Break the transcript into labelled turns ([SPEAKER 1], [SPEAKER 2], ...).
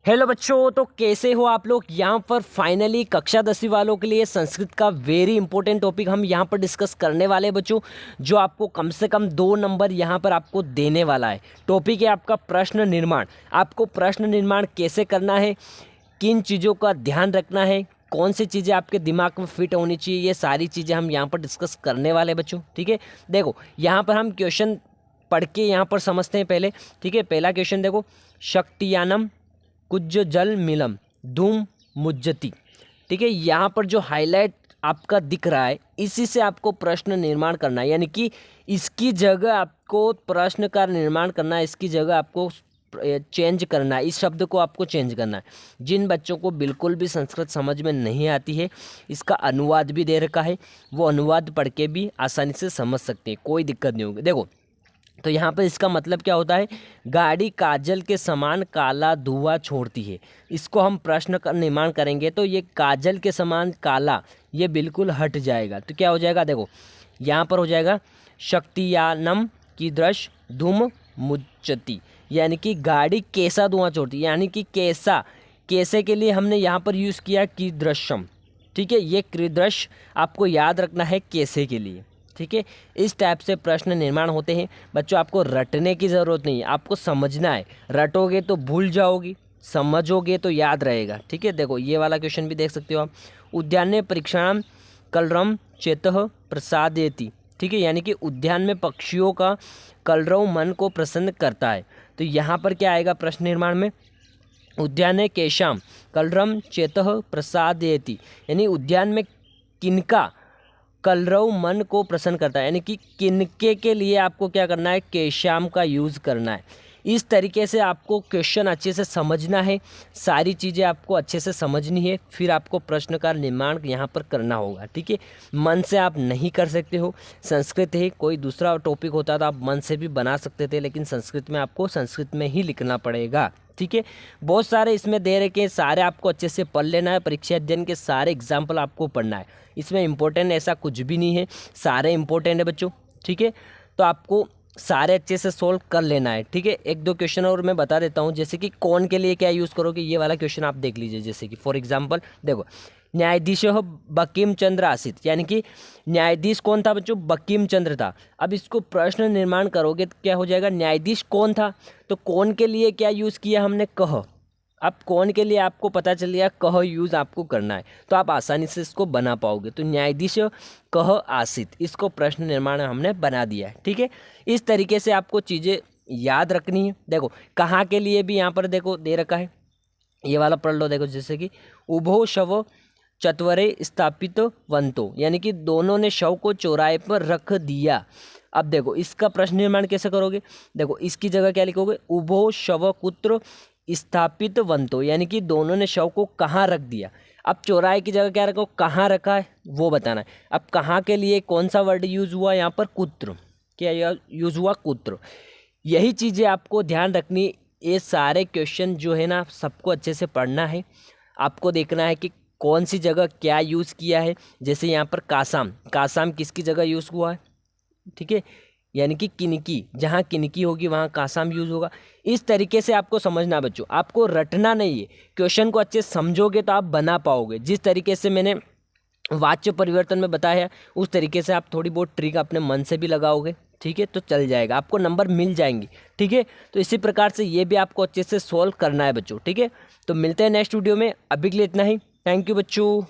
[SPEAKER 1] Hello बच्चों, तो कैसे हो आप लोग। यहाँ पर फाइनली कक्षा 10वीं वालों के लिए संस्कृत का वेरी इंपॉर्टेंट टॉपिक हम यहाँ पर डिस्कस करने वाले हैं बच्चों, जो आपको कम से कम 2 नंबर यहाँ पर आपको देने वाला है। टॉपिक है आपका प्रश्न निर्माण। आपको प्रश्न निर्माण कैसे करना है, किन चीज़ों का ध्यान रखना है, कौन सी चीज़ें आपके दिमाग में फिट होनी चाहिए, ये सारी चीज़ें हम यहाँ पर डिस्कस करने वाले हैं बच्चों। ठीक है, देखो यहाँ पर हम क्वेश्चन पढ़ के यहाँ पर समझते हैं पहले। ठीक है, पहला क्वेश्चन देखो, शक्तियानम कुज जल मिलम धूम मुज्जति। ठीक है, यहाँ पर जो हाईलाइट आपका दिख रहा है, इसी से आपको प्रश्न निर्माण करना है, यानी कि इसकी जगह आपको प्रश्न का निर्माण करना है, इसकी जगह आपको चेंज करना है, इस शब्द को आपको चेंज करना है। जिन बच्चों को बिल्कुल भी संस्कृत समझ में नहीं आती है, इसका अनुवाद भी दे रखा है, वो अनुवाद पढ़ के भी आसानी से समझ सकते हैं, कोई दिक्कत नहीं होगी। देखो, तो यहाँ पर इसका मतलब क्या होता है, गाड़ी काजल के समान काला धुआं छोड़ती है। इसको हम प्रश्न का निर्माण करेंगे तो ये काजल के समान काला ये बिल्कुल हट जाएगा। तो क्या हो जाएगा, देखो यहाँ पर हो जाएगा शक्तियानम की दृश्य धूम मुच्चति, यानी कि गाड़ी कैसा धुआं छोड़ती है, यानी कि कैसा, कैसे के लिए हमने यहाँ पर यूज़ किया की दृश्यम। ठीक है, ये कृदृश्य आपको याद रखना है कैसे के लिए। ठीक है, इस टाइप से प्रश्न निर्माण होते हैं बच्चों। आपको रटने की ज़रूरत नहीं है, आपको समझना है। रटोगे तो भूल जाओगी, समझोगे तो याद रहेगा। ठीक है, देखो ये वाला क्वेश्चन भी देख सकते हो आप। उद्यान परीक्षाणाम कलरव चेतः प्रसादयति। ठीक है, यानी कि उद्यान में पक्षियों का कलरव मन को प्रसन्न करता है। तो यहाँ पर क्या आएगा प्रश्न निर्माण में, उद्याने केशाम कलरव चेतः प्रसादयति, यानी उद्यान में किनका कलरव मन को प्रसन्न करता है, यानी कि किनके के लिए आपको क्या करना है, केशाम का यूज़ करना है। इस तरीके से आपको क्वेश्चन अच्छे से समझना है, सारी चीज़ें आपको अच्छे से समझनी है, फिर आपको प्रश्न का निर्माण यहाँ पर करना होगा। ठीक है, मन से आप नहीं कर सकते हो। संस्कृत है, कोई दूसरा टॉपिक होता तो आप मन से भी बना सकते थे, लेकिन संस्कृत में आपको संस्कृत में ही लिखना पड़ेगा। ठीक है, बहुत सारे इसमें दे रखे हैं, सारे आपको अच्छे से पढ़ लेना है। परीक्षा अध्ययन के सारे एग्जाम्पल आपको पढ़ना है, इसमें इंपॉर्टेंट ऐसा कुछ भी नहीं है, सारे इंपॉर्टेंट है बच्चों। ठीक है, तो आपको सारे अच्छे से सोल्व कर लेना है। ठीक है, एक दो क्वेश्चन और मैं बता देता हूँ, जैसे कि कौन के लिए क्या यूज़ करोगे, ये वाला क्वेश्चन आप देख लीजिए। जैसे कि फॉर एग्जांपल देखो, न्यायाधीश बंकिम चंद्र आसित, यानी कि न्यायाधीश कौन था बच्चों, बंकिम चंद्र था। अब इसको प्रश्न निर्माण करोगे तो क्या हो जाएगा, न्यायाधीश कौन था, तो कौन के लिए क्या यूज़ किया हमने, कह। अब कौन के लिए आपको पता चल गया, कह यूज़ आपको करना है, तो आप आसानी से इसको बना पाओगे। तो न्यायाधीश कह आसित, इसको प्रश्न निर्माण हमने बना दिया है। ठीक है, इस तरीके से आपको चीज़ें याद रखनी है। देखो कहाँ के लिए भी यहाँ पर देखो दे रखा है, ये वाला पढ़ लो। देखो जैसे कि उभो शव चत्वरे स्थापित वंतो, यानी कि दोनों ने शव को चौराहे पर रख दिया। अब देखो इसका प्रश्न निर्माण कैसे करोगे, देखो इसकी जगह क्या लिखोगे, उभो शव कुत्र स्थापित वंतो, यानी कि दोनों ने शव को कहाँ रख दिया। अब चौराहे की जगह क्या रखो, कहाँ रखा है वो बताना है। अब कहाँ के लिए कौन सा वर्ड यूज़ हुआ यहाँ पर, कुत्र, क्या यूज़ हुआ, कुत्र। यही चीज़ें आपको ध्यान रखनी। ये सारे क्वेश्चन जो है ना, सबको अच्छे से पढ़ना है। आपको देखना है कि कौन सी जगह क्या यूज़ किया है। जैसे यहाँ पर कासाम, कासाम किसकी जगह यूज़ हुआ है, ठीक है, यानी कि किनकी, जहाँ किनकी होगी वहाँ कासाम यूज़ होगा। इस तरीके से आपको समझना बच्चों, आपको रटना नहीं है। क्वेश्चन को अच्छे से समझोगे तो आप बना पाओगे। जिस तरीके से मैंने वाच्य परिवर्तन में बताया उस तरीके से आप थोड़ी बहुत ट्रिक अपने मन से भी लगाओगे, ठीक है, तो चल जाएगा, आपको नंबर मिल जाएंगे। ठीक है, तो इसी प्रकार से ये भी आपको अच्छे से सॉल्व करना है बच्चों। ठीक है, तो मिलते हैं नेक्स्ट वीडियो में, अभी के लिए इतना ही। थैंक यू बच्चों।